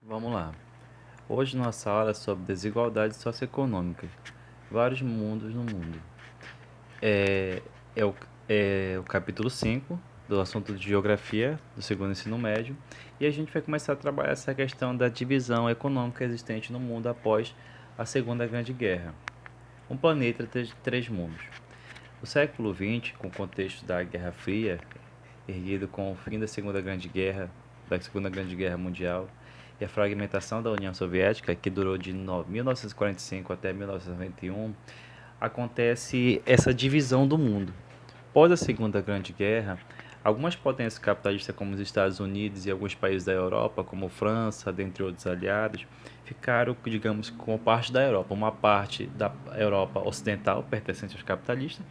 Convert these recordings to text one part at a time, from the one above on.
Vamos lá. Hoje nossa aula é sobre desigualdades socioeconômicas, vários mundos no mundo. É, é, o, é o capítulo 5 do assunto de geografia do segundo ensino médio, e a gente vai começar a trabalhar essa questão da divisão econômica existente no mundo após a Segunda Grande Guerra. Um planeta de três mundos. O século XX, com o contexto da Guerra Fria, erguido com o fim da Segunda Grande Guerra Mundial, e a fragmentação da União Soviética, que durou de 1945 até 1991, acontece essa divisão do mundo. Após a Segunda Grande Guerra, algumas potências capitalistas como os Estados Unidos e alguns países da Europa, como França, dentre outros aliados, ficaram, digamos, com parte da Europa. Uma parte da Europa ocidental, pertencente aos capitalistas,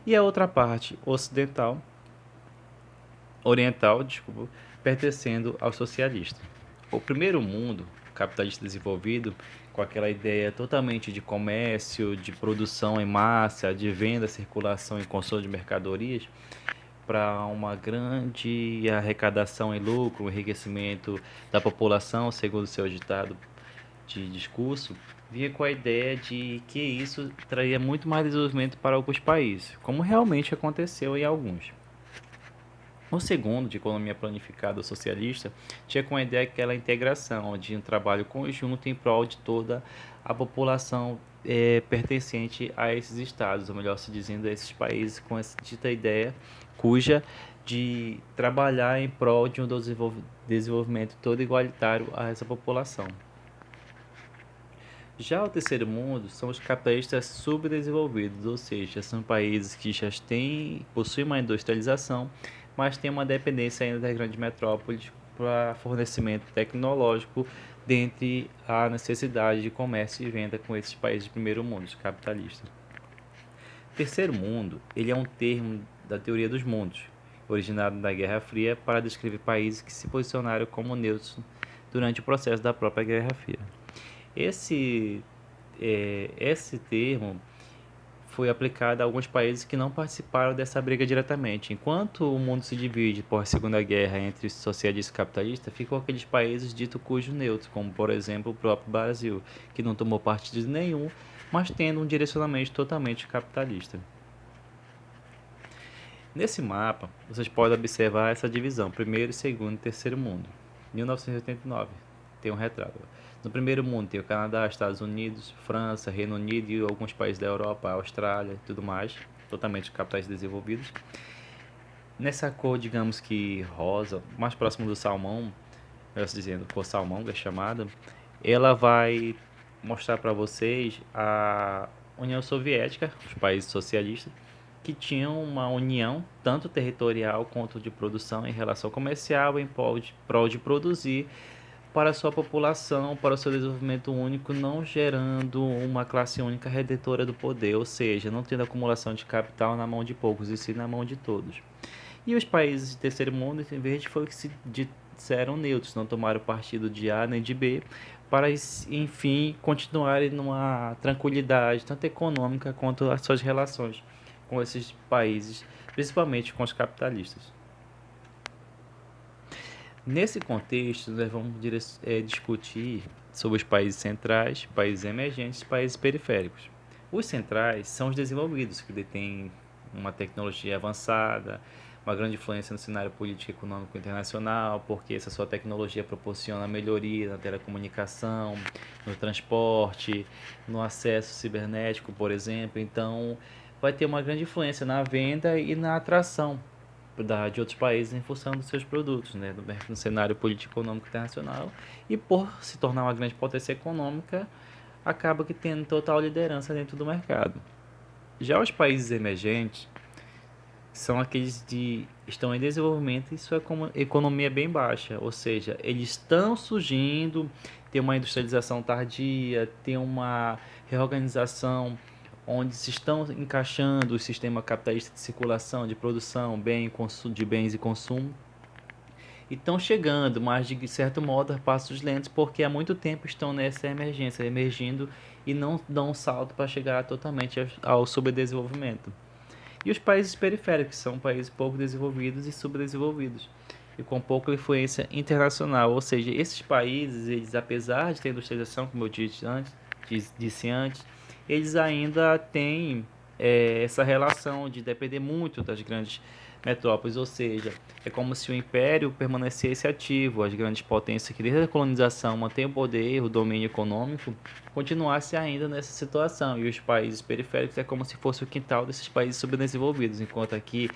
e a outra parte oriental, desculpa, pertencendo ao socialista. O primeiro mundo, capitalista desenvolvido, com aquela ideia totalmente de comércio, de produção em massa, de venda, circulação e consumo de mercadorias, para uma grande arrecadação e lucro, um enriquecimento da população, segundo seu ditado de discurso, vinha com a ideia de que isso traria muito mais desenvolvimento para alguns países, como realmente aconteceu em alguns. O segundo, de economia planificada socialista, tinha com a ideia aquela integração de um trabalho conjunto em prol de toda a população pertencente a esses estados, ou melhor se dizendo, a esses países, com essa dita ideia cuja de trabalhar em prol de um desenvolvimento todo igualitário a essa população. Já o terceiro mundo são os capitalistas subdesenvolvidos, ou seja, são países que já possuem uma industrialização, mas têm uma dependência ainda das grandes metrópoles para fornecimento tecnológico, dentre a necessidade de comércio e venda com esses países de primeiro mundo, os capitalistas. Terceiro mundo, ele é um termo da teoria dos mundos, originado da Guerra Fria para descrever países que se posicionaram como neutros durante o processo da própria Guerra Fria. Esse, esse termo foi aplicado a alguns países que não participaram dessa briga diretamente. Enquanto o mundo se divide por Segunda Guerra entre socialistas e capitalistas, ficam aqueles países ditos cujo neutro, como por exemplo o próprio Brasil, que não tomou partido nenhum, mas tendo um direcionamento totalmente capitalista. Nesse mapa, vocês podem observar essa divisão, primeiro, segundo e terceiro mundo. 1989, tem um retrato. No primeiro mundo tem o Canadá, Estados Unidos, França, Reino Unido e alguns países da Europa, Austrália e tudo mais, totalmente capitais desenvolvidos. Nessa cor, digamos que rosa, mais próximo do salmão, melhor dizendo, cor salmão que é chamada, ela vai mostrar para vocês a União Soviética, os países socialistas, que tinham uma união tanto territorial quanto de produção em relação comercial em prol de produzir para a sua população, para o seu desenvolvimento único, não gerando uma classe única redentora do poder, ou seja, não tendo acumulação de capital na mão de poucos, e sim na mão de todos. E os países de terceiro mundo, em vez de foi que se disseram neutros, não tomaram partido de A nem de B, para enfim continuarem numa tranquilidade tanto econômica quanto as suas relações com esses países, principalmente com os capitalistas. Nesse contexto, nós vamos discutir sobre os países centrais, países emergentes e países periféricos. Os centrais são os desenvolvidos, que detêm uma tecnologia avançada, uma grande influência no cenário político e econômico internacional, porque essa sua tecnologia proporciona melhoria na telecomunicação, no transporte, no acesso cibernético, por exemplo. Então, vai ter uma grande influência na venda e na atração de outros países em função dos seus produtos, né, no cenário político econômico internacional, e por se tornar uma grande potência econômica, acaba que tendo total liderança dentro do mercado. Já os países emergentes são aqueles que estão em desenvolvimento e sua economia é bem baixa, ou seja, eles estão surgindo, tem uma industrialização tardia, tem uma reorganização onde se estão encaixando o sistema capitalista de circulação, de produção, de bens e consumo, e estão chegando, mas de certo modo a passos lentos, porque há muito tempo estão nessa emergência, emergindo e não dão um salto para chegar totalmente ao subdesenvolvimento. E os países periféricos, que são países pouco desenvolvidos e subdesenvolvidos. e com pouca influência internacional. Ou seja, esses países, eles, apesar de ter industrialização, como eu disse antes, eles ainda têm essa relação de depender muito das grandes metrópoles, ou seja, é como se o império permanecesse ativo, as grandes potências que desde a colonização mantêm o poder, o domínio econômico, continuasse ainda nessa situação, e os países periféricos é como se fosse o quintal desses países subdesenvolvidos, enquanto aqui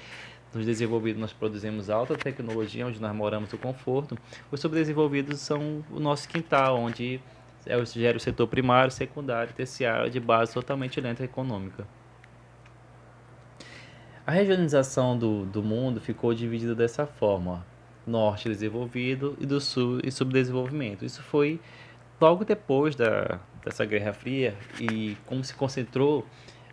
nos desenvolvidos nós produzimos alta tecnologia, onde nós moramos no conforto, os subdesenvolvidos são o nosso quintal, onde gera o setor primário, secundário, terciário, de base totalmente lenta econômica. A regionalização do mundo ficou dividida dessa forma: norte desenvolvido e do sul e subdesenvolvimento. Isso foi logo depois dessa Guerra Fria e como se concentrou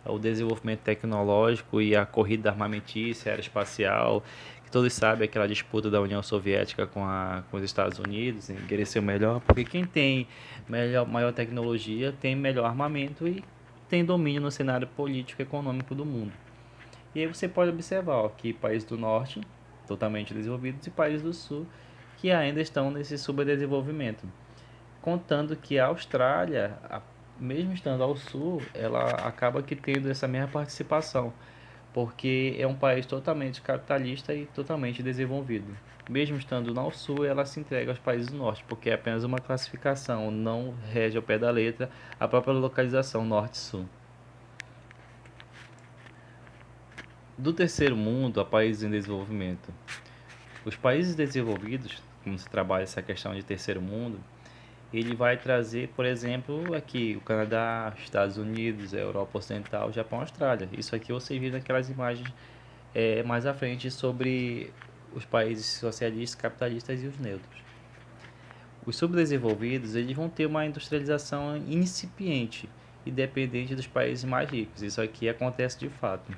o desenvolvimento tecnológico e a corrida armamentícia, aeroespacial, que todos sabem aquela disputa da União Soviética com os Estados Unidos, em querer ser o melhor, porque quem tem maior tecnologia tem melhor armamento e tem domínio no cenário político e econômico do mundo. E aí você pode observar ó, que países do norte, totalmente desenvolvidos, e países do sul, que ainda estão nesse subdesenvolvimento. Contando que a Austrália, mesmo estando ao sul, ela acaba que tendo essa mesma participação, porque é um país totalmente capitalista e totalmente desenvolvido. Mesmo estando ao sul, ela se entrega aos países do norte, porque é apenas uma classificação, não rege ao pé da letra a própria localização norte-sul. Do terceiro mundo a países em desenvolvimento. Os países desenvolvidos, como se trabalha essa questão de terceiro mundo, ele vai trazer, por exemplo, aqui o Canadá, Estados Unidos, a Europa Ocidental, Japão, Austrália. Isso aqui você viu naquelas imagens mais à frente sobre os países socialistas, capitalistas e os neutros. Os subdesenvolvidos eles vão ter uma industrialização incipiente e dependente dos países mais ricos. Isso aqui acontece de fato.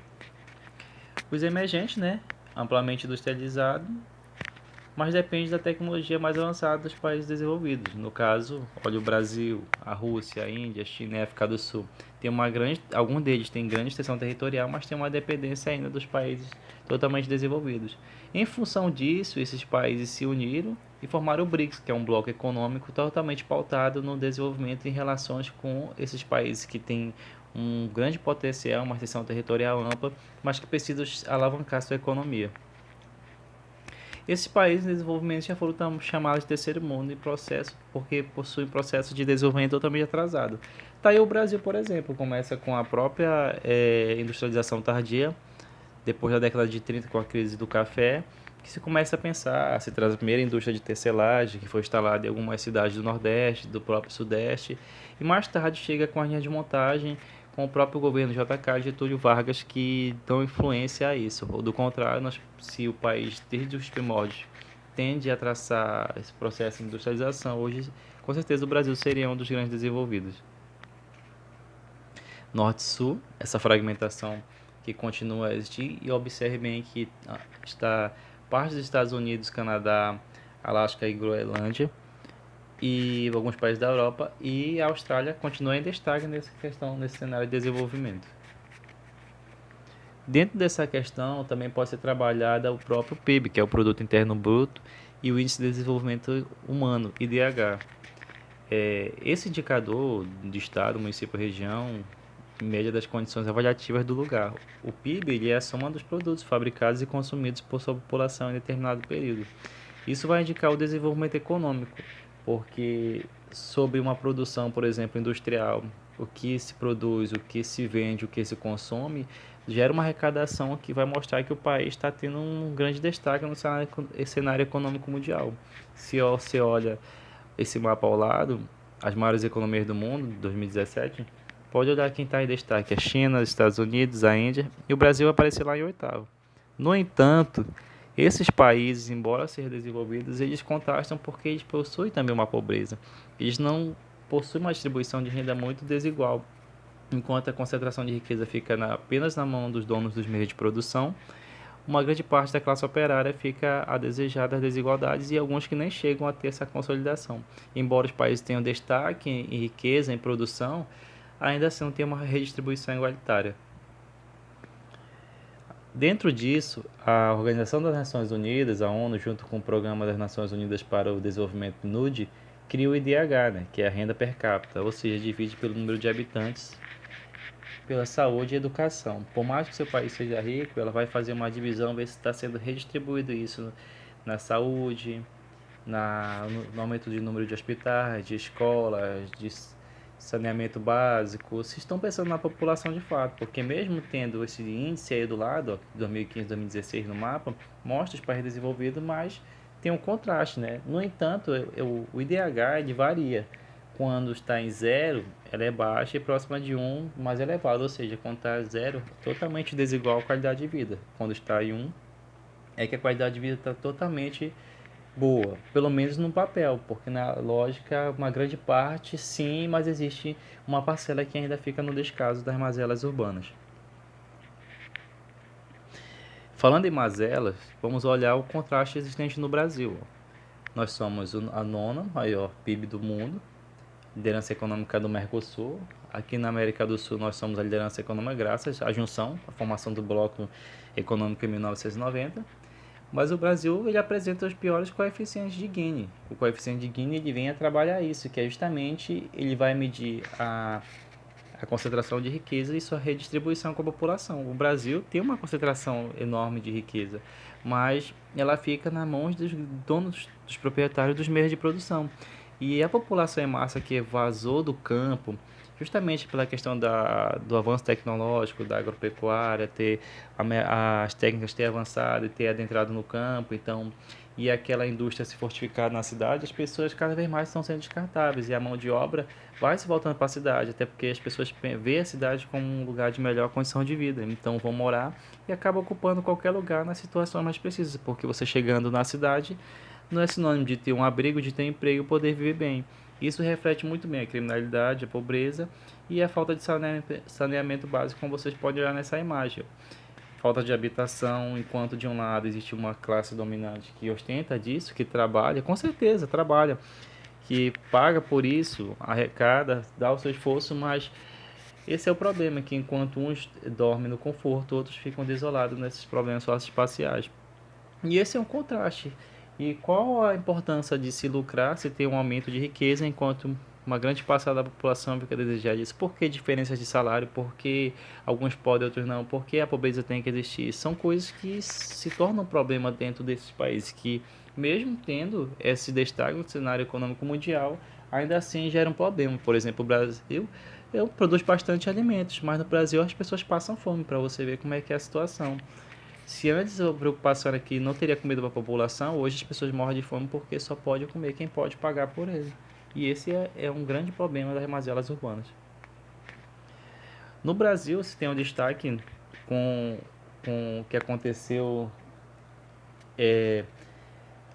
Os emergentes, né, amplamente industrializados, mas depende da tecnologia mais avançada dos países desenvolvidos. No caso, olha o Brasil, a Rússia, a Índia, a China e a África do Sul. Alguns deles têm grande extensão territorial, mas tem uma dependência ainda dos países totalmente desenvolvidos. Em função disso, esses países se uniram e formaram o BRICS, que é um bloco econômico totalmente pautado no desenvolvimento em relações com esses países que têm um grande potencial, uma extensão territorial ampla, mas que precisam alavancar sua economia. Esses países em desenvolvimento já foram chamados de terceiro mundo em processo, porque possuem processo de desenvolvimento totalmente atrasado. Tá aí o Brasil, por exemplo, começa com a própria industrialização tardia, depois da década de 30 com a crise do café, que se começa a pensar, se traz a primeira indústria de tecelagem, que foi instalada em algumas cidades do Nordeste, do próprio Sudeste, e mais tarde chega com a linha de montagem, com o próprio governo JK Getúlio Vargas, que dão influência a isso. Ou do contrário, se o país, desde os primórdios, tende a traçar esse processo de industrialização, hoje, com certeza, o Brasil seria um dos grandes desenvolvidos. Norte-Sul, essa fragmentação que continua a existir, e observe bem que está parte dos Estados Unidos, Canadá, Alasca e Groenlândia, e alguns países da Europa, e a Austrália continua em destaque nessa questão, nesse cenário de desenvolvimento. Dentro dessa questão também pode ser trabalhada o próprio PIB, que é o Produto Interno Bruto, e o Índice de Desenvolvimento Humano, IDH. Esse indicador de estado, município, região, em média das condições avaliativas do lugar. O PIB ele é a soma dos produtos fabricados e consumidos por sua população em determinado período. Isso vai indicar o desenvolvimento econômico, porque sobre uma produção, por exemplo, industrial, o que se produz, o que se vende, o que se consome, gera uma arrecadação que vai mostrar que o país está tendo um grande destaque no cenário econômico mundial. Se você olha esse mapa ao lado, as maiores economias do mundo, 2017, pode olhar quem está em destaque: a China, os Estados Unidos, a Índia, e o Brasil aparece lá em oitavo. No entanto, esses países, embora sejam desenvolvidos, eles contrastam porque eles possuem também uma pobreza. Eles não possuem uma distribuição de renda muito desigual, enquanto a concentração de riqueza fica apenas na mão dos donos dos meios de produção. Uma grande parte da classe operária fica a desejar das desigualdades e alguns que nem chegam a ter essa consolidação. Embora os países tenham destaque em riqueza, em produção, ainda assim não tem uma redistribuição igualitária. Dentro disso, a Organização das Nações Unidas, a ONU, junto com o Programa das Nações Unidas para o Desenvolvimento PNUD, cria o IDH, né, que é a renda per capita, ou seja, divide pelo número de habitantes, pela saúde e educação. Por mais que seu país seja rico, ela vai fazer uma divisão, ver se está sendo redistribuído isso na saúde, no aumento de número de hospitais, de escolas, de saneamento básico, se estão pensando na população de fato, porque mesmo tendo esse índice aí do lado, ó, 2015, 2016 no mapa, mostra os países desenvolvidos, mas tem um contraste, né? No entanto, o IDH ele varia. Quando está em zero, ela é baixa e próxima de um, mais elevado, ou seja, quando está em zero, totalmente desigual a qualidade de vida. Quando está em um, é que a qualidade de vida está totalmente boa, pelo menos no papel, porque na lógica uma grande parte sim, mas existe uma parcela que ainda fica no descaso das mazelas urbanas. Falando em mazelas, vamos olhar o contraste existente no Brasil. Nós somos a nona maior PIB do mundo, liderança econômica do Mercosul. Aqui na América do Sul nós somos a liderança econômica graças à junção, à formação do Bloco Econômico em 1990. Mas o Brasil ele apresenta os piores coeficientes de Gini. O coeficiente de Gini ele vem a trabalhar isso, que é justamente ele vai medir a concentração de riqueza e sua redistribuição com a população. O Brasil tem uma concentração enorme de riqueza, mas ela fica nas mãos dos donos, dos proprietários dos meios de produção. E a população em massa que vazou do campo, justamente pela questão do avanço tecnológico, da agropecuária, ter as técnicas ter avançado e ter adentrado no campo, então e aquela indústria se fortificar na cidade, as pessoas cada vez mais estão sendo descartáveis e a mão de obra vai se voltando para a cidade, até porque as pessoas veem a cidade como um lugar de melhor condição de vida, então vão morar e acabam ocupando qualquer lugar nas situações mais precisas, porque você chegando na cidade não é sinônimo de ter um abrigo, de ter emprego e poder viver bem. Isso reflete muito bem a criminalidade, a pobreza e a falta de saneamento básico, como vocês podem olhar nessa imagem. Falta de habitação, enquanto de um lado existe uma classe dominante que ostenta disso, que trabalha, com certeza trabalha, que paga por isso, arrecada, dá o seu esforço, mas esse é o problema, que enquanto uns dormem no conforto, outros ficam desolados nesses problemas socioespaciais. E esse é um contraste. E qual a importância de se lucrar se tem um aumento de riqueza enquanto uma grande parcela da população fica a desejar isso? Por que diferenças de salário? Por que alguns podem, outros não? Por que a pobreza tem que existir? São coisas que se tornam um problema dentro desses países que, mesmo tendo esse destaque no cenário econômico mundial, ainda assim gera um problema. Por exemplo, o Brasil produz bastante alimentos, mas no Brasil as pessoas passam fome, para você ver como é que é a situação. Se antes a preocupação era que não teria comida para a população, hoje as pessoas morrem de fome porque só pode comer quem pode pagar por ele. E esse é um grande problema das mazelas urbanas. No Brasil, se tem um destaque com, com o que aconteceu,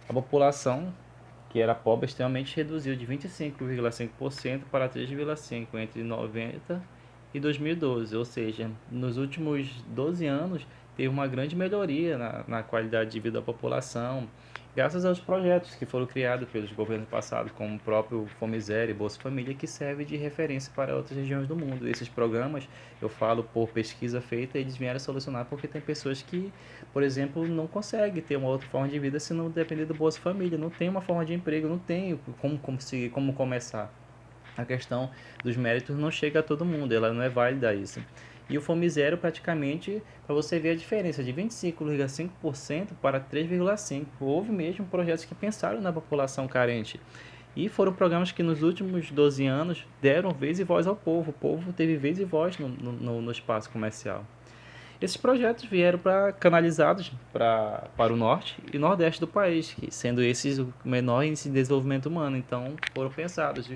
a população que era pobre extremamente reduziu de 25,5% para 3,5% entre 90 e 2012, ou seja, nos últimos 12 anos teve uma grande melhoria na qualidade de vida da população, graças aos projetos que foram criados pelos governos passados, como o próprio Fome Zero e Bolsa Família, que serve de referência para outras regiões do mundo. Esses programas, eu falo por pesquisa feita, eles vieram solucionar porque tem pessoas que, por exemplo, não conseguem ter uma outra forma de vida se não depender do Bolsa Família, não tem uma forma de emprego, não tem como começar. A questão dos méritos não chega a todo mundo, ela não é válida isso. E o Fome Zero praticamente, para você ver a diferença, de 25,5% para 3,5%. Houve mesmo projetos que pensaram na população carente. E foram programas que nos últimos 12 anos deram vez e voz ao povo. O povo teve vez e voz no espaço comercial. Esses projetos vieram canalizados para o norte e nordeste do país, sendo esses o menor índice de desenvolvimento humano. Então, foram pensados.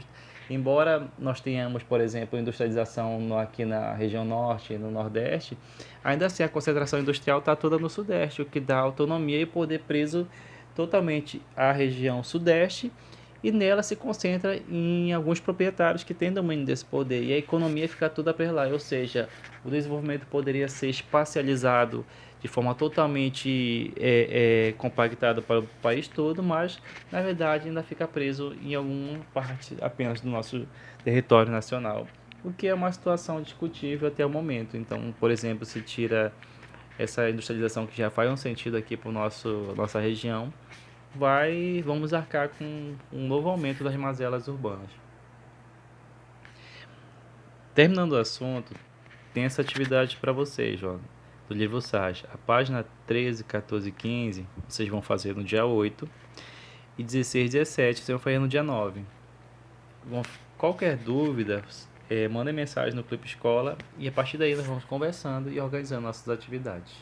Embora nós tenhamos, por exemplo, industrialização aqui na região norte e no nordeste, ainda assim a concentração industrial está toda no sudeste, o que dá autonomia e poder preso totalmente à região sudeste, e nela se concentra em alguns proprietários que têm domínio desse poder, e a economia fica toda para lá, ou seja, o desenvolvimento poderia ser espacializado de forma totalmente compactada para o país todo, mas na verdade ainda fica preso em alguma parte apenas do nosso território nacional, o que é uma situação discutível até o momento. Então, por exemplo, se tira essa industrialização que já faz um sentido aqui para nossa região, vamos arcar com um novo aumento das mazelas urbanas. Terminando o assunto, tem essa atividade para vocês, ó, do livro Sage. A página 13, 14 e 15, vocês vão fazer no dia 8, e 16 e 17, vocês vão fazer no dia 9. Qualquer dúvida, manda mensagem no Clipe Escola, e a partir daí nós vamos conversando e organizando nossas atividades.